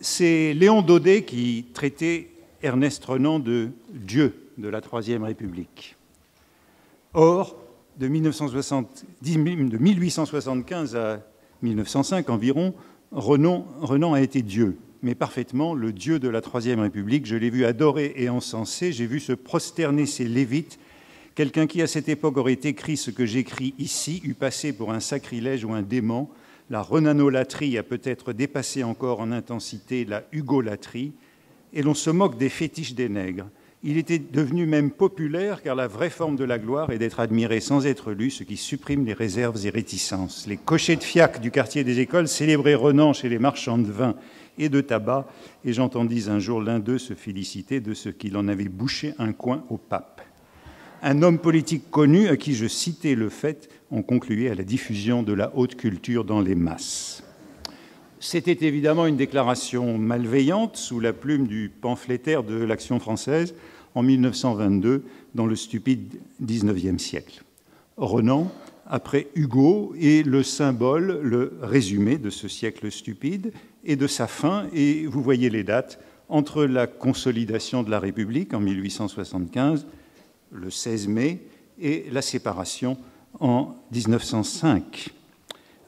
C'est Léon Daudet qui traitait Ernest Renan de Dieu de la Troisième République. Or, de 1875 à 1905 environ, Renan a été Dieu, mais parfaitement le Dieu de la Troisième République. Je l'ai vu adoré et encensé, j'ai vu se prosterner ses lévites. Quelqu'un qui, à cette époque, aurait écrit ce que j'écris ici, eût passé pour un sacrilège ou un dément. La renanolatrie a peut-être dépassé encore en intensité la hugolatrie, et l'on se moque des fétiches des nègres. Il était devenu même populaire, car la vraie forme de la gloire est d'être admiré sans être lu, ce qui supprime les réserves et réticences. Les cochers de fiac du quartier des écoles célébraient Renan chez les marchands de vin et de tabac, et j'entendis un jour l'un d'eux se féliciter de ce qu'il en avait bouché un coin au pape. Un homme politique connu, à qui je citais le fait, on concluait à la diffusion de la haute culture dans les masses. C'était évidemment une déclaration malveillante sous la plume du pamphlétaire de l'Action française en 1922 dans le stupide XIXe siècle. Renan, après Hugo, est le symbole, le résumé de ce siècle stupide et de sa fin, et vous voyez les dates, entre la consolidation de la République en 1875, le 16 mai, et la séparation en 1905.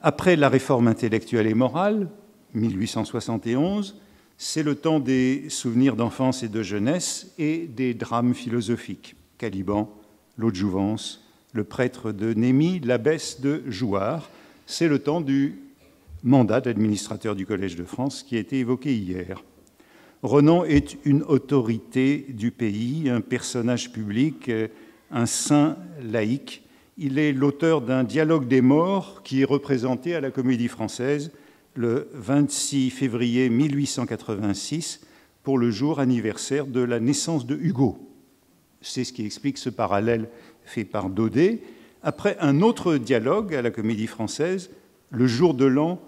Après la réforme intellectuelle et morale, 1871, c'est le temps des souvenirs d'enfance et de jeunesse et des drames philosophiques. Caliban, l'eau de Jouvence, le prêtre de Némy, l'abbesse de Jouarre. C'est le temps du mandat d'administrateur du Collège de France qui a été évoqué hier. Renan est une autorité du pays, un personnage public, un saint laïque. Il est l'auteur d'un dialogue des morts qui est représenté à la Comédie Française le 26 février 1886 pour le jour anniversaire de la naissance de Hugo. C'est ce qui explique ce parallèle fait par Daudet. Après un autre dialogue à la Comédie Française, le jour de l'an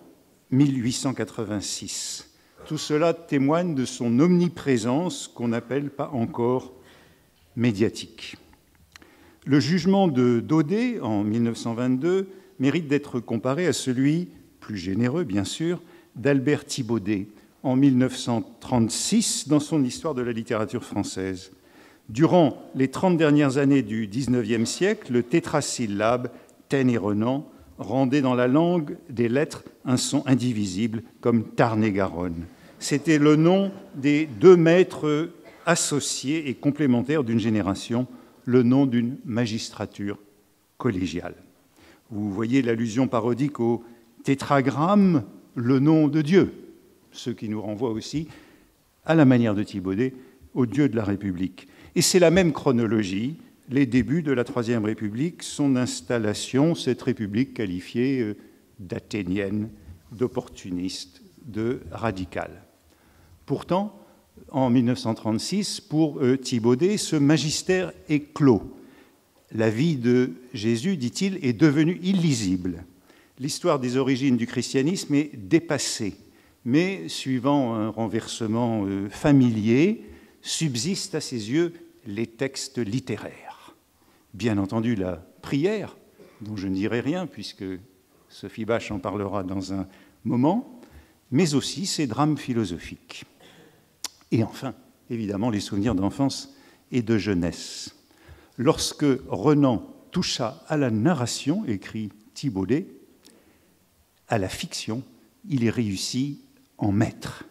1886. Tout cela témoigne de son omniprésence qu'on n'appelle pas encore médiatique. Le jugement de Daudet en 1922 mérite d'être comparé à celui, plus généreux bien sûr, d'Albert Thibaudet en 1936 dans son Histoire de la littérature française. Durant les 30 dernières années du XIXe siècle, le tétrasyllabe Taine et Renan rendait dans la langue des lettres un son indivisible comme Tarn-et-Garonne. C'était le nom des deux maîtres associés et complémentaires d'une génération, le nom d'une magistrature collégiale. Vous voyez l'allusion parodique au tétragramme, le nom de Dieu, ce qui nous renvoie aussi, à la manière de Thibaudet, au Dieu de la République. Et c'est la même chronologie, les débuts de la Troisième République, son installation, cette République qualifiée d'athénienne, d'opportuniste, de radicale. Pourtant, en 1936, pour Thibaudet, ce magistère est clos. La vie de Jésus, dit-il, est devenue illisible. L'histoire des origines du christianisme est dépassée, mais suivant un renversement familier, subsistent à ses yeux les textes littéraires. Bien entendu, la prière, dont je ne dirai rien, puisque Sophie Bache en parlera dans un moment, mais aussi ses drames philosophiques. Et enfin, évidemment, les souvenirs d'enfance et de jeunesse. Lorsque Renan toucha à la narration, écrit Thibaudet, à la fiction, il est réussi en maître.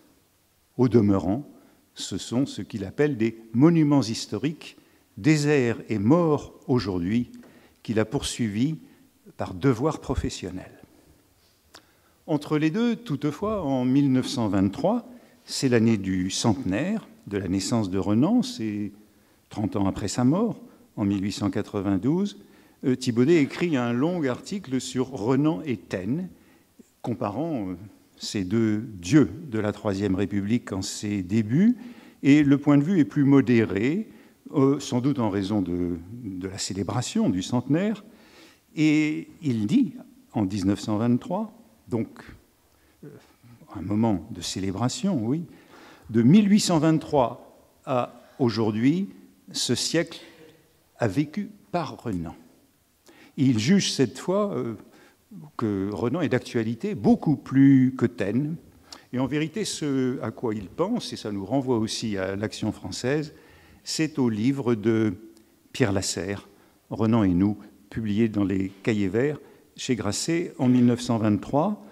Au demeurant, ce sont ce qu'il appelle des monuments historiques, déserts et morts aujourd'hui, qu'il a poursuivis par devoir professionnel. Entre les deux, toutefois, en 1923, c'est l'année du centenaire de la naissance de Renan, c'est 30 ans après sa mort, en 1892, Thibaudet écrit un long article sur Renan et Taine, comparant ces deux dieux de la Troisième République en ses débuts, et le point de vue est plus modéré, sans doute en raison de la célébration du centenaire, et il dit, en 1923, donc un moment de célébration, oui, de 1823 à aujourd'hui, ce siècle a vécu par Renan. Il juge cette fois que Renan est d'actualité beaucoup plus que Taine, Et en vérité, ce à quoi il pense, et ça nous renvoie aussi à l'Action française, c'est au livre de Pierre Lasserre, Renan et nous, publié dans les Cahiers verts chez Grasset en 1923.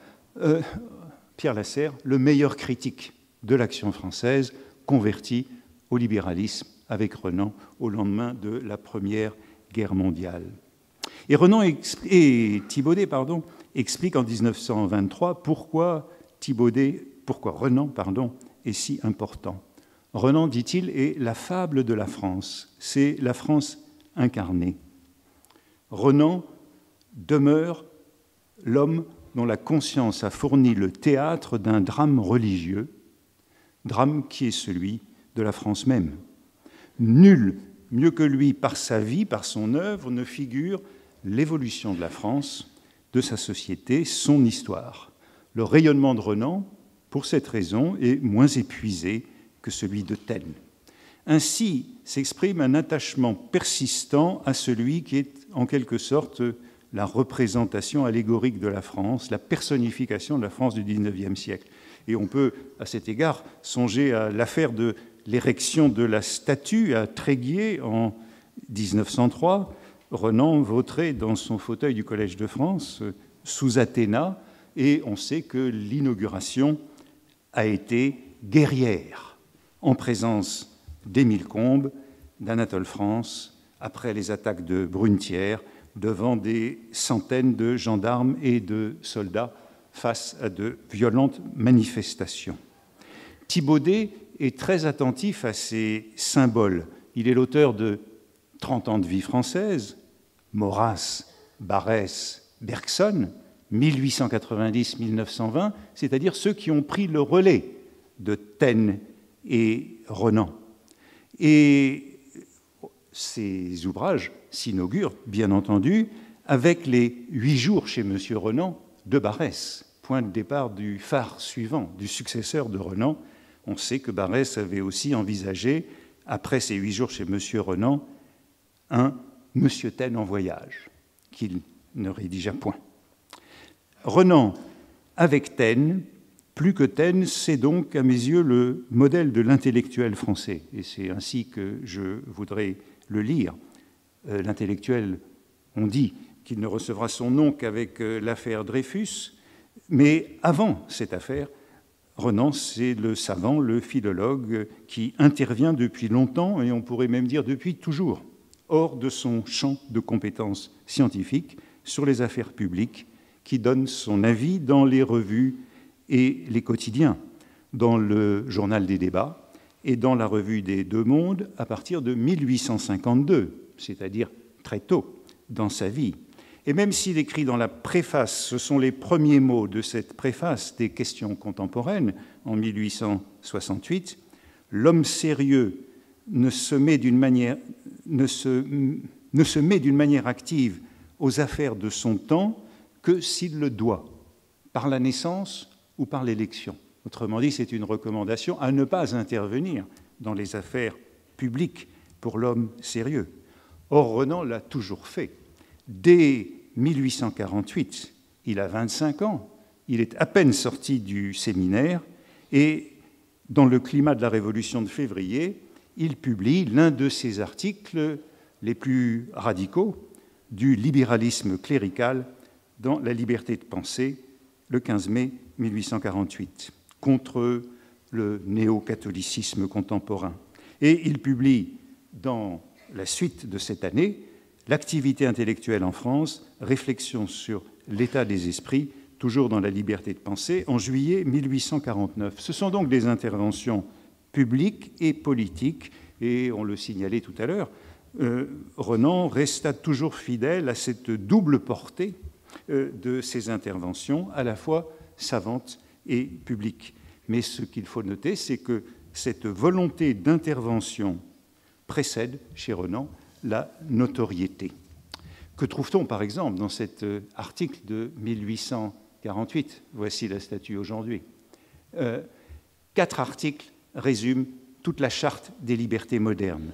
Pierre Lasserre, le meilleur critique de l'Action française, converti au libéralisme avec Renan au lendemain de la Première Guerre mondiale. Et Thibaudet explique en 1923 pourquoi Renan est si important. Renan, dit-il, est la fable de la France. C'est la France incarnée. Renan demeure l'homme dont la conscience a fourni le théâtre d'un drame religieux, drame qui est celui de la France même. Nul, mieux que lui, par sa vie, par son œuvre, ne figure l'évolution de la France, de sa société, son histoire. Le rayonnement de Renan, pour cette raison, est moins épuisé que celui de Taine. Ainsi s'exprime un attachement persistant à celui qui est en quelque sorte la représentation allégorique de la France, la personnification de la France du XIXe siècle. Et on peut, à cet égard, songer à l'affaire de l'érection de la statue à Tréguier en 1903. Renan vautrait dans son fauteuil du Collège de France sous Athéna, et on sait que l'inauguration a été guerrière, en présence d'Émile Combes, d'Anatole France, après les attaques de Brunetière, devant des centaines de gendarmes et de soldats face à de violentes manifestations. Thibaudet est très attentif à ces symboles. Il est l'auteur de 30 ans de vie française, Maurras, Barrès, Bergson, 1890-1920, c'est-à-dire ceux qui ont pris le relais de Taine et Renan. Et ces ouvrages s'inaugurent, bien entendu, avec les 8 jours chez M. Renan de Barrès, point de départ du phare suivant, du successeur de Renan. On sait que Barrès avait aussi envisagé, après ces 8 jours chez M. Renan, un M. Taine en voyage, qu'il ne rédigea point. Renan, avec Taine, plus que Taine, c'est donc, à mes yeux, le modèle de l'intellectuel français. Et c'est ainsi que je voudrais le lire. L'intellectuel, on dit qu'il ne recevra son nom qu'avec l'affaire Dreyfus, mais avant cette affaire, Renan, c'est le savant, le philologue qui intervient depuis longtemps, et on pourrait même dire depuis toujours, hors de son champ de compétences scientifiques sur les affaires publiques, qui donne son avis dans les revues et les quotidiens, dans le journal des débats et dans la revue des Deux Mondes à partir de 1852, c'est-à-dire très tôt dans sa vie. Et même s'il écrit dans la préface, ce sont les premiers mots de cette préface des Questions contemporaines en 1868, l'homme sérieux ne se met d'une manière active aux affaires de son temps que s'il le doit, par la naissance ou par l'élection. Autrement dit, c'est une recommandation à ne pas intervenir dans les affaires publiques pour l'homme sérieux. Or, Renan l'a toujours fait. Dès 1848, il a 25 ans, il est à peine sorti du séminaire et, dans le climat de la Révolution de février, il publie l'un de ses articles les plus radicaux du libéralisme clérical dans La liberté de penser, le 15 mai 1848, contre le néo-catholicisme contemporain. Et il publie, dans la suite de cette année, L'activité intellectuelle en France, réflexion sur l'état des esprits, toujours dans La liberté de penser, en juillet 1849. Ce sont donc des interventions publiques et politiques, et on le signalait tout à l'heure, Renan resta toujours fidèle à cette double portée de ses interventions, à la fois savantes et publiques. Mais ce qu'il faut noter, c'est que cette volonté d'intervention précède, chez Renan, la notoriété. Que trouve-t-on, par exemple, dans cet article de 1848 ? Voici la statue aujourd'hui. 4 articles résument toute la charte des libertés modernes.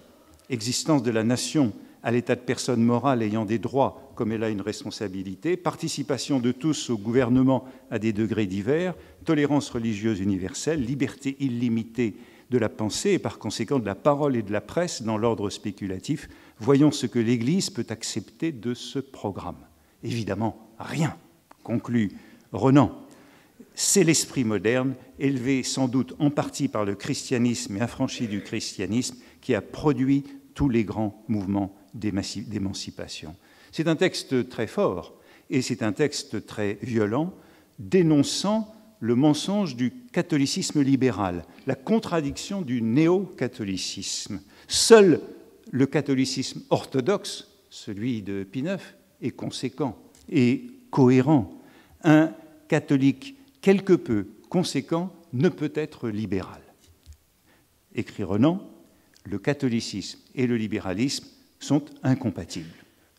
Existence de la nation à l'état de personne morale ayant des droits comme elle a une responsabilité, participation de tous au gouvernement à des degrés divers, tolérance religieuse universelle, liberté illimitée de la pensée et par conséquent de la parole et de la presse dans l'ordre spéculatif. Voyons ce que l'Église peut accepter de ce programme. Évidemment, rien, conclut Renan. C'est l'esprit moderne, élevé sans doute en partie par le christianisme et affranchi du christianisme, qui a produit tous les grands mouvements d'émancipation. C'est un texte très fort et c'est un texte très violent, dénonçant le mensonge du catholicisme libéral, la contradiction du néo-catholicisme. Seul le catholicisme orthodoxe, celui de Pie IX, est conséquent et cohérent. Un catholique quelque peu conséquent ne peut être libéral. Écrit Renan, le catholicisme et le libéralisme sont incompatibles.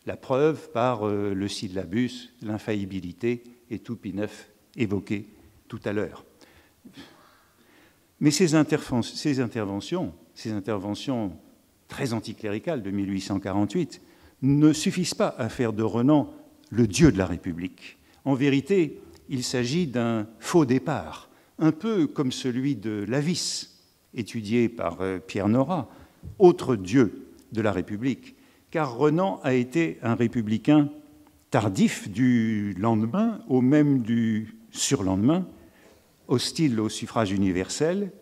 La preuve par le syllabus, l'infaillibilité et tout Pie IX évoqué tout à l'heure. Mais ces interventions très anticléricales de 1848 ne suffisent pas à faire de Renan le dieu de la République. En vérité, il s'agit d'un faux départ, un peu comme celui de Lavis, étudié par Pierre Nora, autre dieu de la République, car Renan a été un républicain tardif du lendemain au même du surlendemain, hostile au suffrage universel,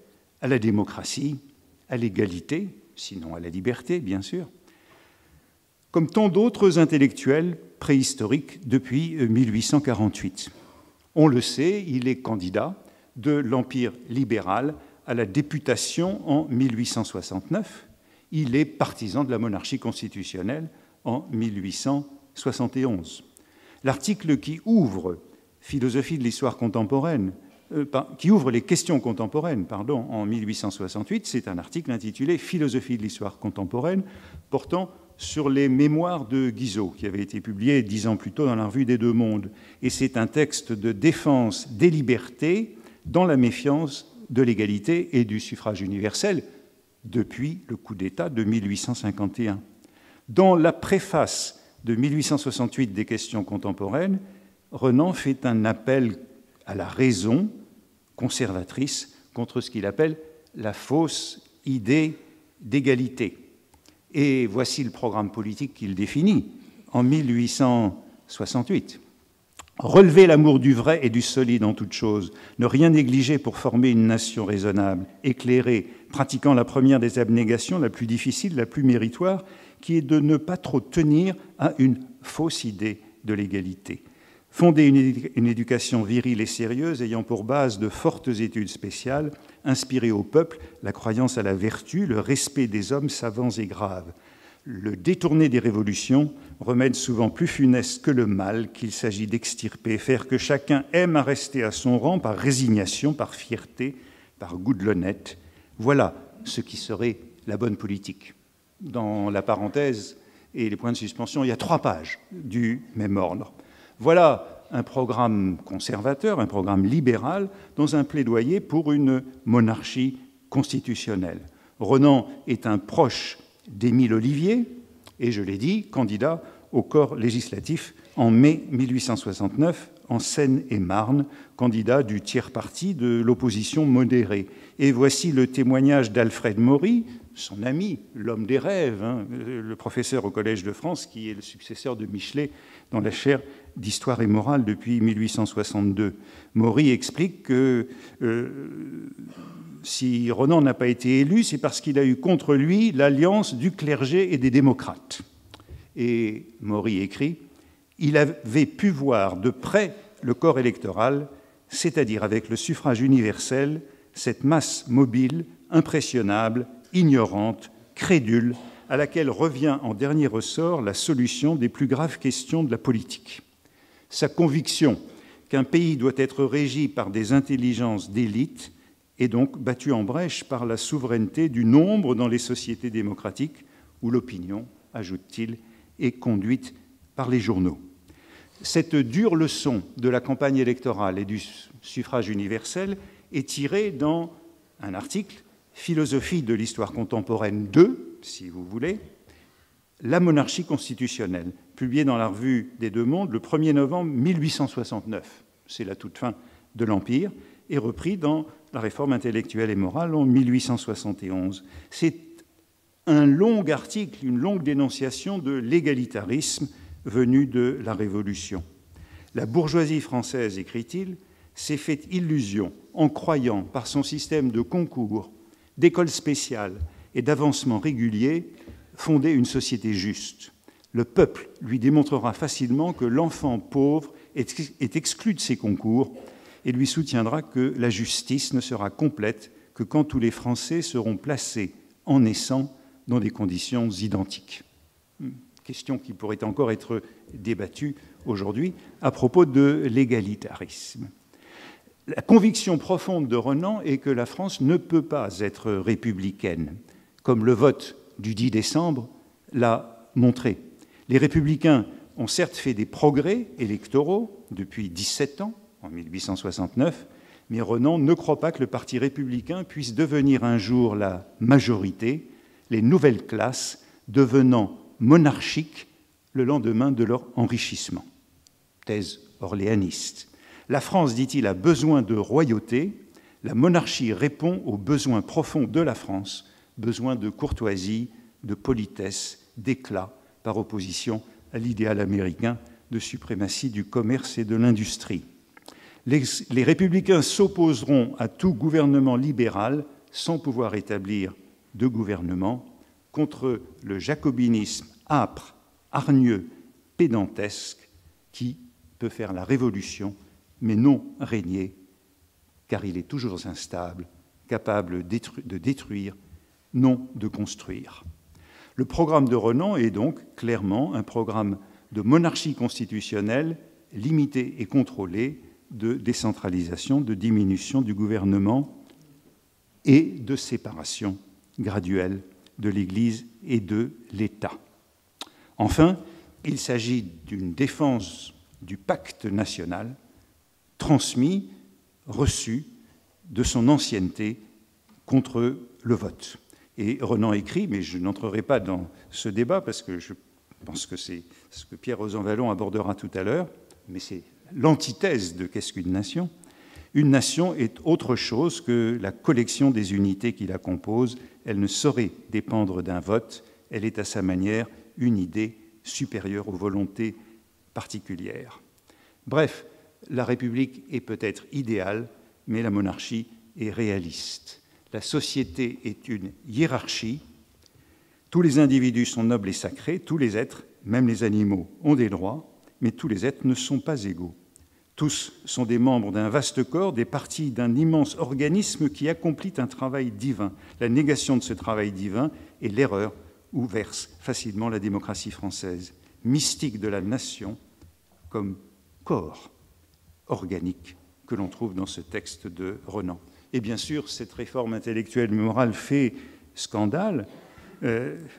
à la démocratie, à l'égalité, sinon à la liberté, bien sûr, comme tant d'autres intellectuels préhistoriques depuis 1848. On le sait, il est candidat de l'Empire libéral à la députation en 1869. Il est partisan de la monarchie constitutionnelle en 1871. L'article qui ouvre Philosophie de l'histoire contemporaine, qui ouvre les questions contemporaines, en 1868, c'est un article intitulé Philosophie de l'histoire contemporaine, portant sur les mémoires de Guizot, qui avait été publié 10 ans plus tôt dans la Revue des Deux Mondes. Et c'est un texte de défense des libertés dans la méfiance de l'égalité et du suffrage universel depuis le coup d'État de 1851. Dans la préface de 1868 des questions contemporaines, Renan fait un appel à la raison conservatrice contre ce qu'il appelle la fausse idée d'égalité. Et voici le programme politique qu'il définit en 1868. Relever l'amour du vrai et du solide en toute chose, ne rien négliger pour former une nation raisonnable, éclairée, pratiquant la première des abnégations, la plus difficile, la plus méritoire, qui est de ne pas trop tenir à une fausse idée de l'égalité. Fonder une éducation virile et sérieuse ayant pour base de fortes études spéciales, inspirer au peuple la croyance à la vertu, le respect des hommes savants et graves. Le détourner des révolutions, remède souvent plus funeste que le mal qu'il s'agit d'extirper, faire que chacun aime à rester à son rang par résignation, par fierté, par goût de l'honnête. Voilà ce qui serait la bonne politique. Dans la parenthèse et les points de suspension, il y a 3 pages du même ordre. Voilà un programme conservateur, un programme libéral, dans un plaidoyer pour une monarchie constitutionnelle. Renan est un proche d'Émile Ollivier, et je l'ai dit, candidat au corps législatif en mai 1869 en Seine-et-Marne, candidat du tiers parti de l'opposition modérée. Et voici le témoignage d'Alfred Maury, son ami, l'homme des rêves, le professeur au Collège de France, qui est le successeur de Michelet dans la chaire d'Histoire et morale depuis 1862. Maury explique que si Renan n'a pas été élu, c'est parce qu'il a eu contre lui l'alliance du clergé et des démocrates. Et Maury écrit « Il avait pu voir de près le corps électoral, c'est-à-dire avec le suffrage universel, cette masse mobile, impressionnable, ignorante, crédule, à laquelle revient en dernier ressort la solution des plus graves questions de la politique. Sa conviction qu'un pays doit être régi par des intelligences d'élite est donc battue en brèche par la souveraineté du nombre dans les sociétés démocratiques où l'opinion, ajoute-t-il, est conduite par les journaux. » Cette dure leçon de la campagne électorale et du suffrage universel est tirée dans un article « Philosophie de l'histoire contemporaine 2 », si vous voulez, « La monarchie constitutionnelle », publié dans la revue des Deux Mondes le 1er novembre 1869. C'est la toute fin de l'Empire, et repris dans la Réforme intellectuelle et morale en 1871. C'est un long article, une longue dénonciation de l'égalitarisme venu de la Révolution. La bourgeoisie française, écrit-il, s'est fait illusion en croyant, par son système de concours, d'écoles spéciales et d'avancement régulier, fonder une société juste. Le peuple lui démontrera facilement que l'enfant pauvre est exclu de ces concours et lui soutiendra que la justice ne sera complète que quand tous les Français seront placés en naissant dans des conditions identiques. Question qui pourrait encore être débattue aujourd'hui à propos de l'égalitarisme. La conviction profonde de Renan est que la France ne peut pas être républicaine, comme le vote du 10 décembre l'a montré. Les républicains ont certes fait des progrès électoraux depuis 17 ans, en 1869, mais Renan ne croit pas que le Parti républicain puisse devenir un jour la majorité, les nouvelles classes devenant monarchiques le lendemain de leur enrichissement. Thèse orléaniste. La France, dit-il, a besoin de royauté. La monarchie répond aux besoins profonds de la France, besoin de courtoisie, de politesse, d'éclat, par opposition à l'idéal américain de suprématie du commerce et de l'industrie. Les républicains s'opposeront à tout gouvernement libéral sans pouvoir établir de gouvernement contre le jacobinisme âpre, hargneux, pédantesque qui peut faire la révolution mais non régner, car il est toujours instable, capable de détruire, non de construire. Le programme de Renan est donc clairement un programme de monarchie constitutionnelle limitée et contrôlée, de décentralisation, de diminution du gouvernement et de séparation graduelle de l'Église et de l'État. Enfin, il s'agit d'une défense du pacte national transmis, reçu de son ancienneté contre le vote. Et Renan écrit, mais je n'entrerai pas dans ce débat parce que je pense que c'est ce que Pierre Rosanvallon abordera tout à l'heure, mais c'est l'antithèse de qu'est-ce qu'une nation. Une nation est autre chose que la collection des unités qui la composent. Elle ne saurait dépendre d'un vote. Elle est à sa manière une idée supérieure aux volontés particulières. Bref, la République est peut-être idéale, mais la monarchie est réaliste. La société est une hiérarchie. Tous les individus sont nobles et sacrés. Tous les êtres, même les animaux, ont des droits, mais tous les êtres ne sont pas égaux. Tous sont des membres d'un vaste corps, des parties d'un immense organisme qui accomplit un travail divin. La négation de ce travail divin est l'erreur où verse facilement la démocratie française, mystique de la nation comme corps organique que l'on trouve dans ce texte de Renan. Et bien sûr, cette réforme intellectuelle et morale fait scandale,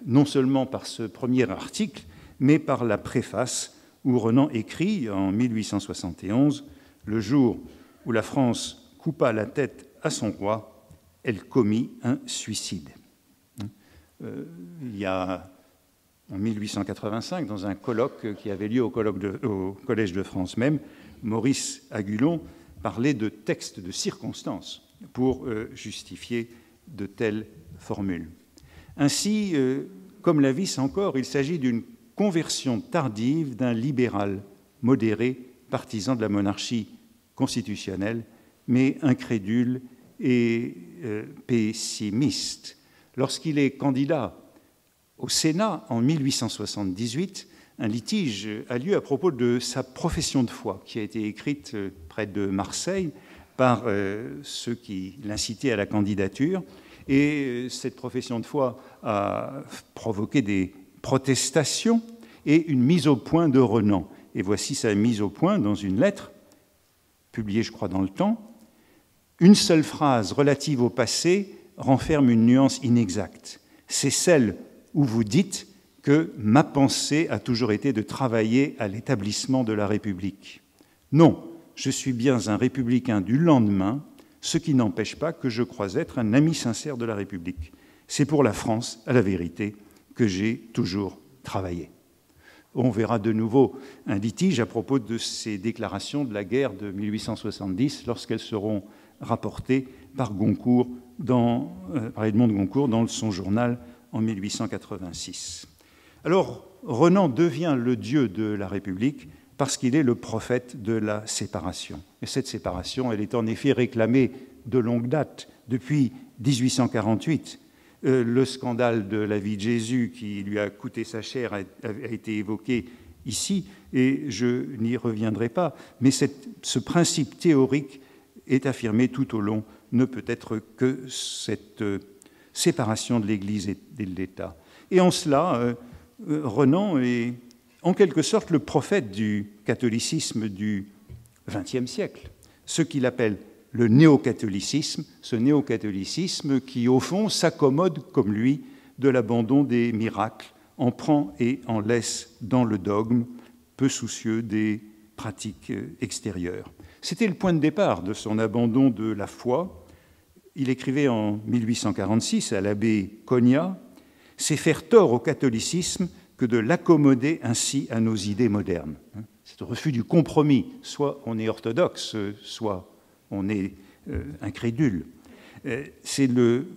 non seulement par ce premier article, mais par la préface où Renan écrit en 1871 « Le jour où la France coupa la tête à son roi, elle commit un suicide ». Il y a, en 1885, dans un colloque qui avait lieu au Collège de France même, Maurice Agulon parlait de textes de circonstances pour justifier de telles formules. Ainsi, comme la Vice encore, il s'agit d'une conversion tardive d'un libéral modéré, partisan de la monarchie constitutionnelle, mais incrédule et pessimiste. Lorsqu'il est candidat au Sénat en 1878, un litige a lieu à propos de sa profession de foi, qui a été écrite près de Marseille par ceux qui l'incitaient à la candidature. Et cette profession de foi a provoqué des protestations et une mise au point de Renan. Et voici sa mise au point dans une lettre, publiée, je crois, dans le Temps. Une seule phrase relative au passé renferme une nuance inexacte. C'est celle où vous dites que ma pensée a toujours été de travailler à l'établissement de la République. Non, je suis bien un républicain du lendemain, ce qui n'empêche pas que je crois être un ami sincère de la République. C'est pour la France, à la vérité, que j'ai toujours travaillé. On verra de nouveau un litige à propos de ces déclarations de la guerre de 1870 lorsqu'elles seront rapportées par Goncourt par Edmond de Goncourt dans son journal en 1886. Alors, Renan devient le dieu de la République parce qu'il est le prophète de la séparation. Et cette séparation, elle est en effet réclamée de longue date, depuis 1848. Le scandale de la vie de Jésus qui lui a coûté sa chair a été évoqué ici, et je n'y reviendrai pas. Mais ce principe théorique est affirmé tout au long, ne peut être que cette séparation de l'Église et de l'État. Et en cela, Renan est en quelque sorte le prophète du catholicisme du XXe siècle, ce qu'il appelle le néocatholicisme, ce néocatholicisme qui, au fond, s'accommode, comme lui, de l'abandon des miracles, en prend et en laisse dans le dogme, peu soucieux des pratiques extérieures. C'était le point de départ de son abandon de la foi. Il écrivait en 1846 à l'abbé Cognat « C'est faire tort au catholicisme que de l'accommoder ainsi à nos idées modernes. » C'est le refus du compromis. Soit on est orthodoxe, soit on est incrédule. C'est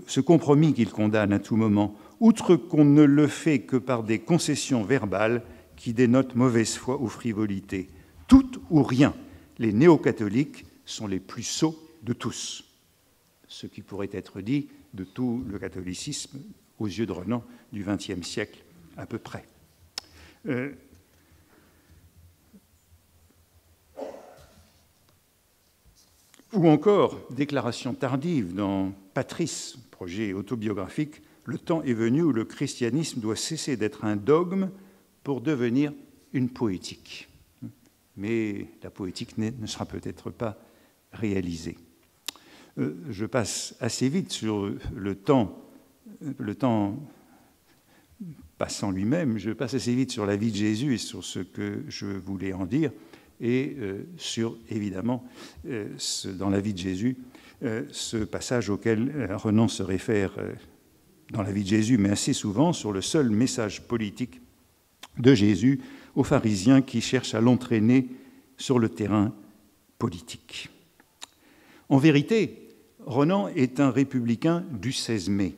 ce compromis qu'il condamne à tout moment, outre qu'on ne le fait que par des concessions verbales qui dénotent mauvaise foi ou frivolité. Tout ou rien, les néo-catholiques sont les plus sots de tous. Ce qui pourrait être dit de tout le catholicisme aux yeux de Renan du XXe siècle à peu près. Ou encore, déclaration tardive dans Patrice, projet autobiographique, le temps est venu où le christianisme doit cesser d'être un dogme pour devenir une poétique. Mais la poétique ne sera peut-être pas réalisée. Je passe assez vite sur le temps passant lui-même, je passe assez vite sur la vie de Jésus et sur ce que je voulais en dire, et sur, évidemment, dans la vie de Jésus, ce passage auquel Renan se réfère dans la vie de Jésus, mais assez souvent, sur le seul message politique de Jésus aux pharisiens qui cherchent à l'entraîner sur le terrain politique. En vérité, Renan est un républicain du 16 mai,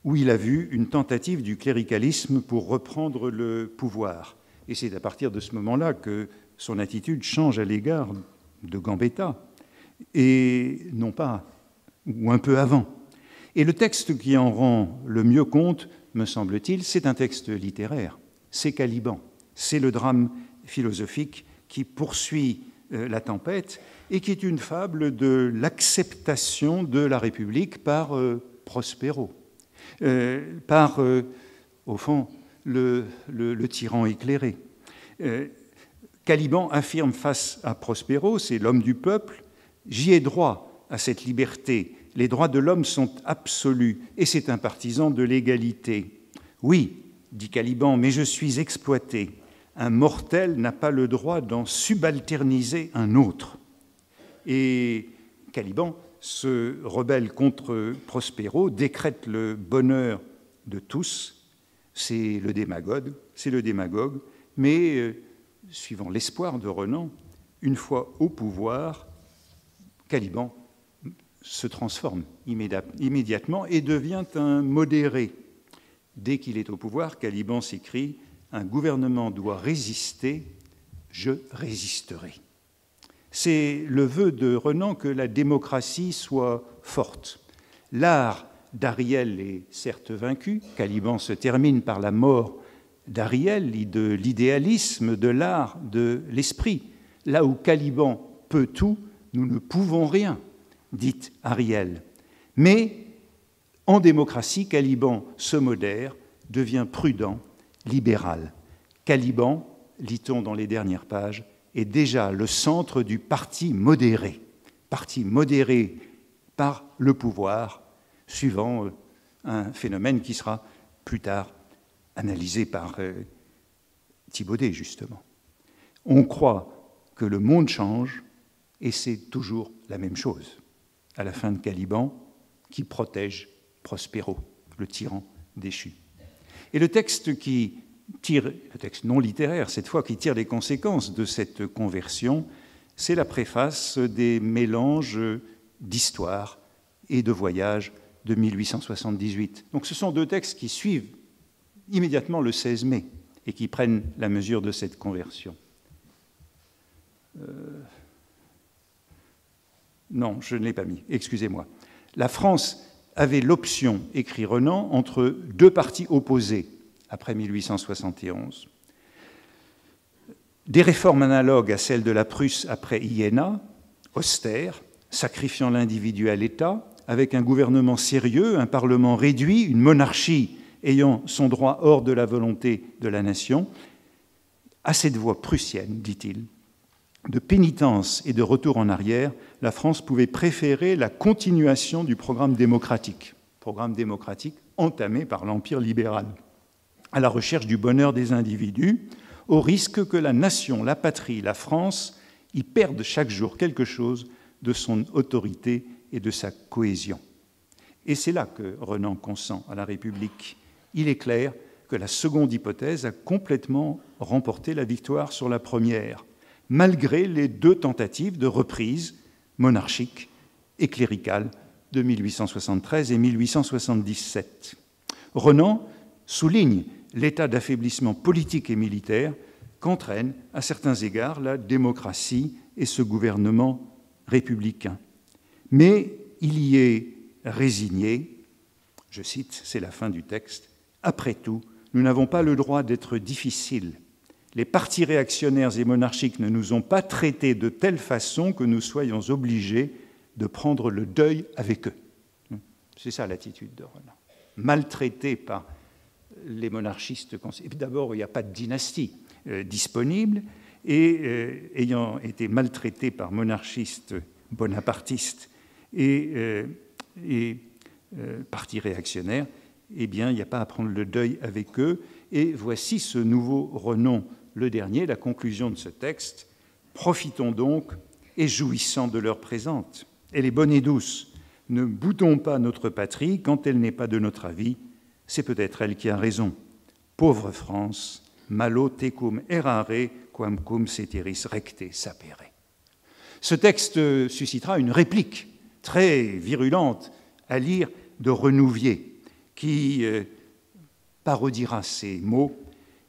où il a vu une tentative du cléricalisme pour reprendre le pouvoir. Et c'est à partir de ce moment-là que son attitude change à l'égard de Gambetta, et non pas, ou un peu avant. Et le texte qui en rend le mieux compte, me semble-t-il, c'est un texte littéraire, c'est Caliban, c'est le drame philosophique qui poursuit la tempête et qui est une fable de l'acceptation de la République par Prospero, par, au fond, le tyran éclairé. Caliban affirme face à Prospero, c'est l'homme du peuple, « J'y ai droit à cette liberté, les droits de l'homme sont absolus, et c'est un partisan de l'égalité. » « Oui, dit Caliban, mais je suis exploité. Un mortel n'a pas le droit d'en subalterniser un autre. » Et Caliban se rebelle contre Prospero, décrète le bonheur de tous. C'est le démagogue, mais suivant l'espoir de Renan, une fois au pouvoir, Caliban se transforme immédiatement et devient un modéré. Dès qu'il est au pouvoir, Caliban s'écrie « Un gouvernement doit résister, je résisterai ». C'est le vœu de Renan que la démocratie soit forte. L'art d'Ariel est certes vaincu, Caliban se termine par la mort d'Ariel, de l'idéalisme, de l'art, de l'esprit. Là où Caliban peut tout, nous ne pouvons rien, dit Ariel. Mais en démocratie, Caliban se modère, devient prudent, libéral. Caliban, lit-on dans les dernières pages, est déjà le centre du parti modéré par le pouvoir, suivant un phénomène qui sera plus tard analysé par Thibaudet, justement. On croit que le monde change, et c'est toujours la même chose. À la fin de Caliban, qui protège Prospero, le tyran déchu. Et le texte qui tire, le texte non littéraire cette fois, qui tire les conséquences de cette conversion, c'est la préface des mélanges d'histoire et de voyage de 1878. Donc ce sont deux textes qui suivent immédiatement le 16 mai et qui prennent la mesure de cette conversion. Non, je ne l'ai pas mis, excusez-moi. La France avait l'option, écrit Renan, entre deux partis opposés après 1871. Des réformes analogues à celles de la Prusse après Iéna, austères, sacrifiant l'individu à l'État, avec un gouvernement sérieux, un parlement réduit, une monarchie ayant son droit hors de la volonté de la nation. À cette voie prussienne, dit-il, de pénitence et de retour en arrière, la France pouvait préférer la continuation du programme démocratique entamé par l'Empire libéral, à la recherche du bonheur des individus, au risque que la nation, la patrie, la France y perdent chaque jour quelque chose de son autorité et de sa cohésion. Et c'est là que Renan consent à la République. Il est clair que la seconde hypothèse a complètement remporté la victoire sur la première, malgré les deux tentatives de reprise monarchique et cléricale de 1873 et 1877. Renan souligne l'état d'affaiblissement politique et militaire qu'entraînent à certains égards la démocratie et ce gouvernement républicain. Mais il y est résigné, je cite, c'est la fin du texte, « Après tout, nous n'avons pas le droit d'être difficiles. Les partis réactionnaires et monarchiques ne nous ont pas traités de telle façon que nous soyons obligés de prendre le deuil avec eux. » C'est ça l'attitude de Renan. Maltraité par les monarchistes. D'abord, il n'y a pas de dynastie disponible, et ayant été maltraité par monarchistes bonapartistes et partis réactionnaires, eh bien, il n'y a pas à prendre le deuil avec eux. Et voici ce nouveau Renan, le dernier, la conclusion de ce texte. Profitons donc et jouissant de l'heure présente. Elle est bonne et douce. Ne boutons pas notre patrie quand elle n'est pas de notre avis. C'est peut-être elle qui a raison. Pauvre France, malo tecum errare, quamcum ceteris recte sapere. Ce texte suscitera une réplique très virulente à lire de Renouvier, qui parodiera ces mots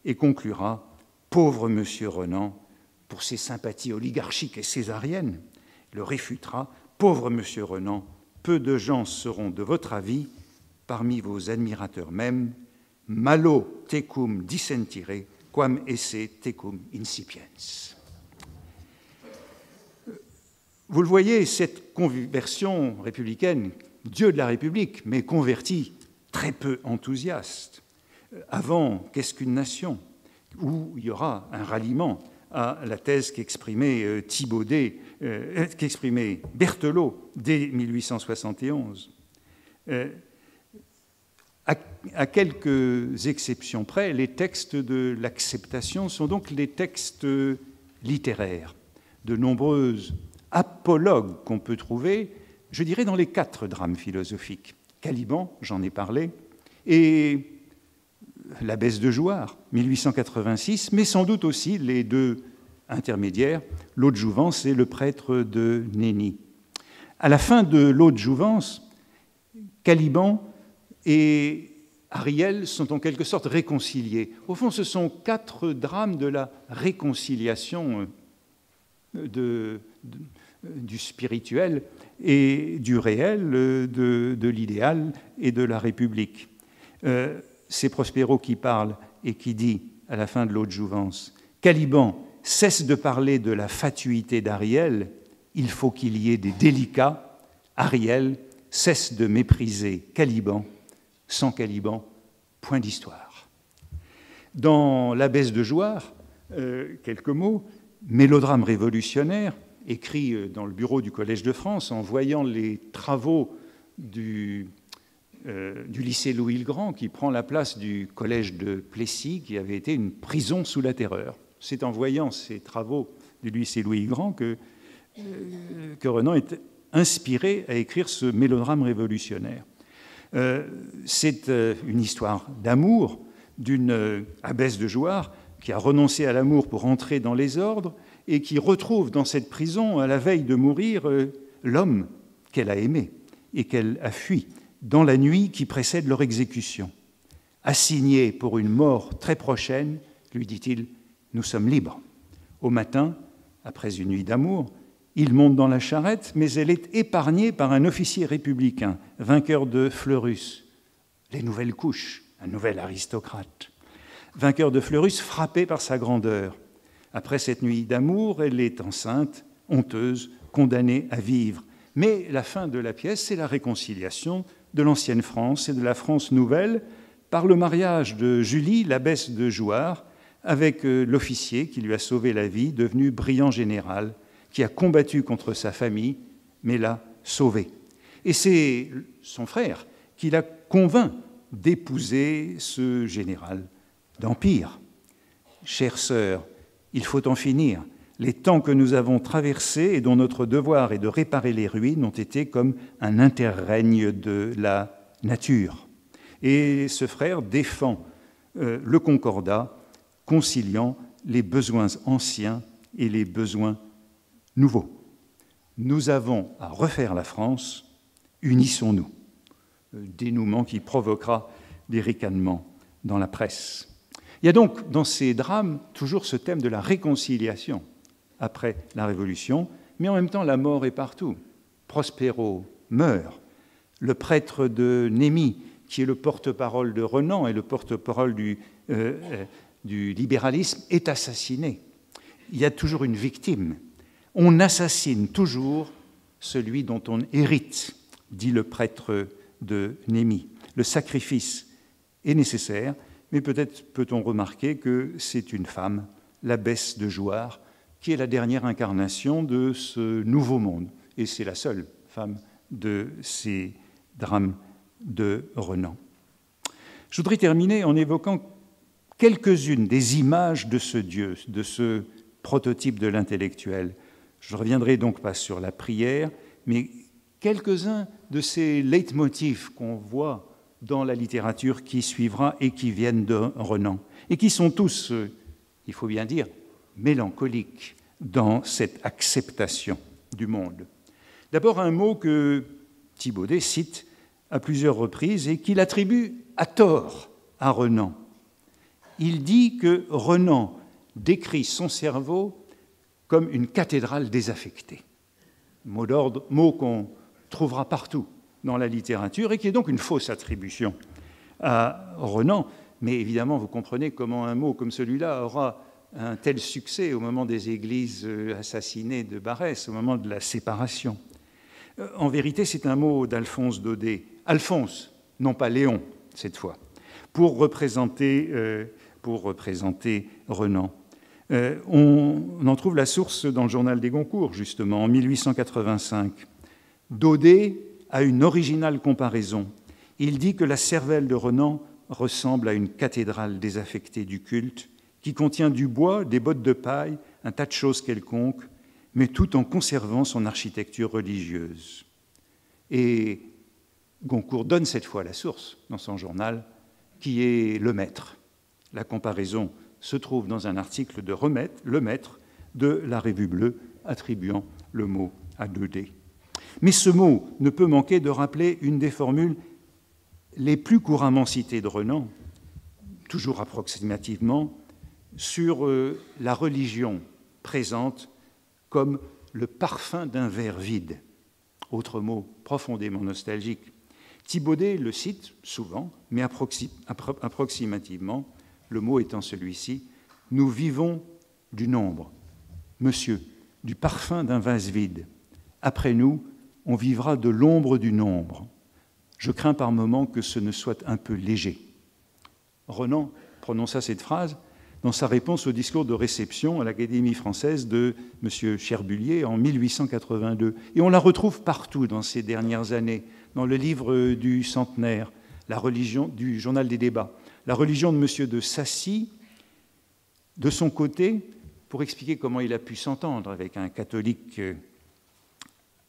et conclura « Pauvre monsieur Renan, pour ses sympathies oligarchiques et césariennes, le réfutera. Pauvre monsieur Renan, peu de gens seront de votre avis, parmi vos admirateurs même, malo tecum dissentire, quam esse tecum incipiens. » Vous le voyez, cette conversion républicaine, Dieu de la République, mais converti, très peu enthousiaste. Avant, qu'est-ce qu'une nation? Où il y aura un ralliement à la thèse qu'exprimait Thibaudet, qu'exprimait Berthelot dès 1871. À quelques exceptions près, les textes de l'acceptation sont donc les textes littéraires. De nombreuses apologues qu'on peut trouver, je dirais, dans les 4 drames philosophiques. Caliban, j'en ai parlé, et l'Abbesse de Jouarre, 1886, mais sans doute aussi les 2 intermédiaires, l'Aude Jouvence et le prêtre de Nény. À la fin de l'Aude Jouvence, Caliban et Ariel sont en quelque sorte réconciliés. Au fond, ce sont 4 drames de la réconciliation du spirituel et du réel, de l'idéal et de la République. C'est Prospero qui parle et qui dit, à la fin de l'Aude Jouvence, « Caliban cesse de parler de la fatuité d'Ariel, il faut qu'il y ait des délicats. Ariel cesse de mépriser Caliban. Sans Caliban, point d'histoire. » Dans l'Abbesse de Jouarre, quelques mots, mélodrame révolutionnaire, écrit dans le bureau du Collège de France en voyant les travaux du lycée Louis-le-Grand qui prend la place du collège de Plessis qui avait été une prison sous la Terreur. C'est en voyant ces travaux du lycée Louis-le-Grand que Renan est inspiré à écrire ce mélodrame révolutionnaire. C'est une histoire d'amour, d'une abbesse de Jouarre qui a renoncé à l'amour pour entrer dans les ordres et qui retrouve dans cette prison, à la veille de mourir, l'homme qu'elle a aimé et qu'elle a fui dans la nuit qui précède leur exécution. Assigné pour une mort très prochaine, lui dit-il, nous sommes libres. Au matin, après une nuit d'amour, il monte dans la charrette, mais elle est épargnée par un officier républicain, vainqueur de Fleurus, les nouvelles couches, un nouvel aristocrate. Vainqueur de Fleurus, frappé par sa grandeur. Après cette nuit d'amour, elle est enceinte, honteuse, condamnée à vivre. Mais la fin de la pièce, c'est la réconciliation de l'ancienne France et de la France nouvelle par le mariage de Julie, l'abbesse de Jouarre, avec l'officier qui lui a sauvé la vie, devenu brillant général, qui a combattu contre sa famille, mais l'a sauvé. Et c'est son frère qui l'a convainc d'épouser ce général d'Empire. Chère sœur, il faut en finir. Les temps que nous avons traversés et dont notre devoir est de réparer les ruines ont été comme un interrègne de la nature. Et ce frère défend le concordat, conciliant les besoins anciens et les besoins nouveaux. Nous avons à refaire la France, unissons-nous. Dénouement qui provoquera des ricanements dans la presse. Il y a donc dans ces drames toujours ce thème de la réconciliation après la Révolution, mais en même temps la mort est partout. Prospero meurt. Le prêtre de Némy, qui est le porte-parole de Renan et le porte-parole du libéralisme, est assassiné. Il y a toujours une victime. On assassine toujours celui dont on hérite, dit le prêtre de Némy. Le sacrifice est nécessaire, mais peut-être peut-on remarquer que c'est une femme, l'abbesse de Jouarre, qui est la dernière incarnation de ce nouveau monde. Et c'est la seule femme de ces drames de Renan. Je voudrais terminer en évoquant quelques-unes des images de ce Dieu, de ce prototype de l'intellectuel. Je ne reviendrai donc pas sur la prière, mais quelques-uns de ces leitmotifs qu'on voit dans la littérature qui suivra et qui viennent de Renan, et qui sont tous, il faut bien dire, mélancoliques dans cette acceptation du monde. D'abord un mot que Thibaudet cite à plusieurs reprises et qu'il attribue à tort à Renan. Il dit que Renan décrit son cerveau comme une cathédrale désaffectée. Mot d'ordre, mot qu'on trouvera partout dans la littérature et qui est donc une fausse attribution à Renan. Mais évidemment, vous comprenez comment un mot comme celui-là aura un tel succès au moment des églises assassinées de Barès, au moment de la séparation. En vérité, c'est un mot d'Alphonse Daudet. Alphonse, non pas Léon, cette fois, pour représenter Renan. On en trouve la source dans le journal des Goncourt, justement, en 1885. Daudet a une originale comparaison. Il dit que la cervelle de Renan ressemble à une cathédrale désaffectée du culte qui contient du bois, des bottes de paille, un tas de choses quelconques, mais tout en conservant son architecture religieuse. Et Goncourt donne cette fois la source dans son journal, qui est Le Maître. La comparaison se trouve dans un article de Le Maître de la Revue Bleue, attribuant le mot à Daudet. Mais ce mot ne peut manquer de rappeler une des formules les plus couramment citées de Renan, toujours approximativement, sur la religion présente comme le parfum d'un verre vide. Autre mot profondément nostalgique. Thibaudet le cite souvent, mais approximativement, le mot étant celui-ci, « Nous vivons du nombre, monsieur, du parfum d'un vase vide. Après nous, on vivra de l'ombre du nombre. Je crains par moments que ce ne soit un peu léger. » Renan prononça cette phrase dans sa réponse au discours de réception à l'Académie française de M. Cherbulier en 1882. Et on la retrouve partout dans ces dernières années, dans le livre du centenaire, La religion du Journal des débats. La religion de M. de Sacy, de son côté, pour expliquer comment il a pu s'entendre avec un catholique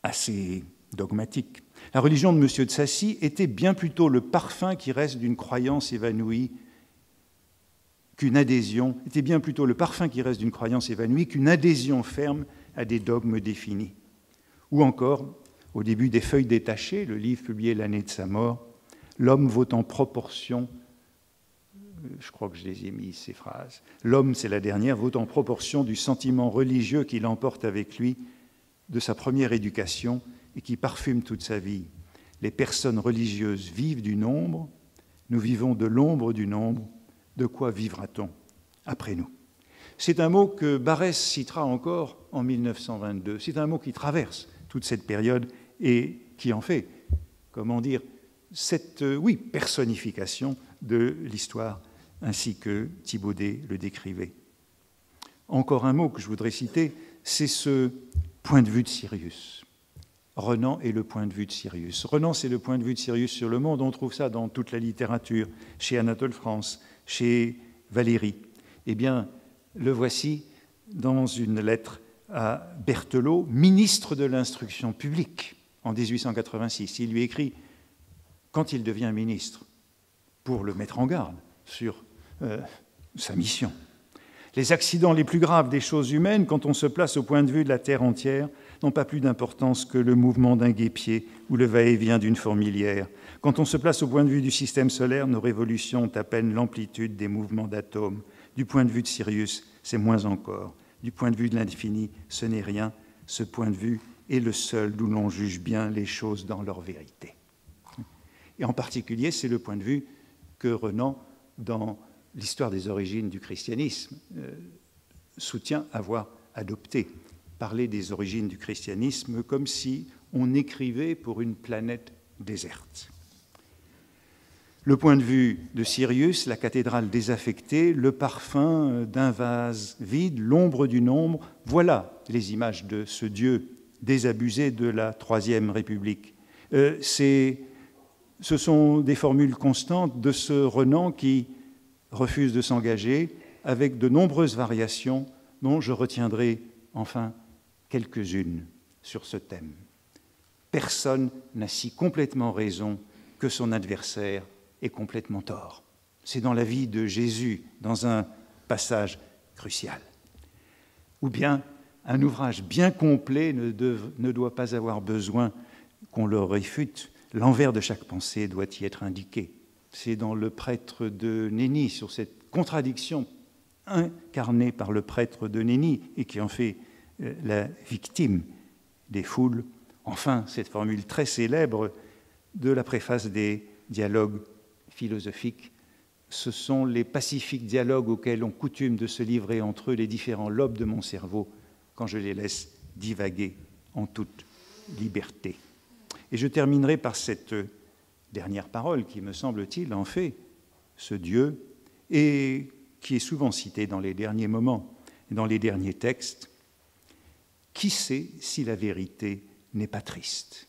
assez dogmatique. La religion de M. de Sacy était bien plutôt le parfum qui reste d'une croyance évanouie qu'une adhésion, était bien plutôt le parfum qui reste d'une croyance évanouie qu'une adhésion ferme à des dogmes définis. Ou encore, au début des Feuilles détachées, le livre publié l'année de sa mort, l'homme vaut en proportion, je crois que je les ai mis ces phrases, l'homme, c'est la dernière, vaut en proportion du sentiment religieux qu'il emporte avec lui de sa première éducation et qui parfume toute sa vie. Les personnes religieuses vivent du nombre, nous vivons de l'ombre du nombre, de quoi vivra-t-on après nous? C'est un mot que Barès citera encore en 1922. C'est un mot qui traverse toute cette période et qui en fait, comment dire, cette, personnification de l'histoire ainsi que Thibaudet le décrivait. Encore un mot que je voudrais citer, c'est ce point de vue de Sirius. Renan est le point de vue de Sirius. Renan, c'est le point de vue de Sirius sur le monde. On trouve ça dans toute la littérature, chez Anatole France, chez Valéry. Eh bien, le voici dans une lettre à Berthelot, ministre de l'Instruction publique, en 1886. Il lui écrit, quand il devient ministre, pour le mettre en garde sur sa mission. Les accidents les plus graves des choses humaines, quand on se place au point de vue de la terre entière, n'ont pas plus d'importance que le mouvement d'un guêpier ou le va-et-vient d'une fourmilière. Quand on se place au point de vue du système solaire, nos révolutions ont à peine l'amplitude des mouvements d'atomes. Du point de vue de Sirius, c'est moins encore. Du point de vue de l'infini, ce n'est rien. Ce point de vue est le seul d'où l'on juge bien les choses dans leur vérité. Et en particulier, c'est le point de vue que Renan, dans l'histoire des origines du christianisme, soutient avoir adopté. Parler des origines du christianisme comme si on écrivait pour une planète déserte. Le point de vue de Sirius, la cathédrale désaffectée, le parfum d'un vase vide, l'ombre du nombre, voilà les images de ce Dieu désabusé de la Troisième République. Ce sont des formules constantes de ce Renan qui refuse de s'engager, avec de nombreuses variations dont je retiendrai enfin quelques-unes sur ce thème. Personne n'a si complètement raison que son adversaire ait complètement tort. C'est dans la vie de Jésus, dans un passage crucial. Ou bien, un ouvrage bien complet ne doit pas avoir besoin qu'on le réfute. L'envers de chaque pensée doit y être indiqué. C'est dans Le Prêtre de Nény, sur cette contradiction incarnée par le prêtre de Nény et qui en fait la victime des foules. Enfin, cette formule très célèbre de la préface des dialogues philosophiques. Ce sont les pacifiques dialogues auxquels ont coutume de se livrer entre eux les différents lobes de mon cerveau quand je les laisse divaguer en toute liberté. Et je terminerai par cette dernière parole qui, me semble-t-il, en fait ce Dieu et qui est souvent cité dans les derniers moments, dans les derniers textes. Qui sait si la vérité n'est pas triste?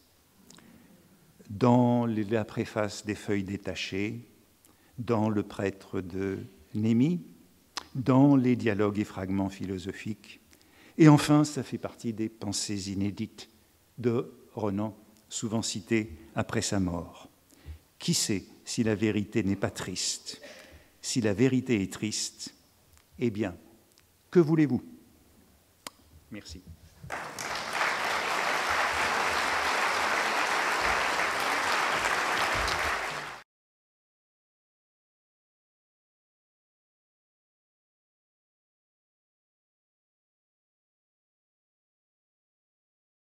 Dans la préface des Feuilles détachées, dans Le Prêtre de Némy, dans les dialogues et fragments philosophiques. Et enfin, ça fait partie des pensées inédites de Renan, souvent citées après sa mort. Qui sait si la vérité n'est pas triste? Si la vérité est triste, eh bien, que voulez-vous? Merci.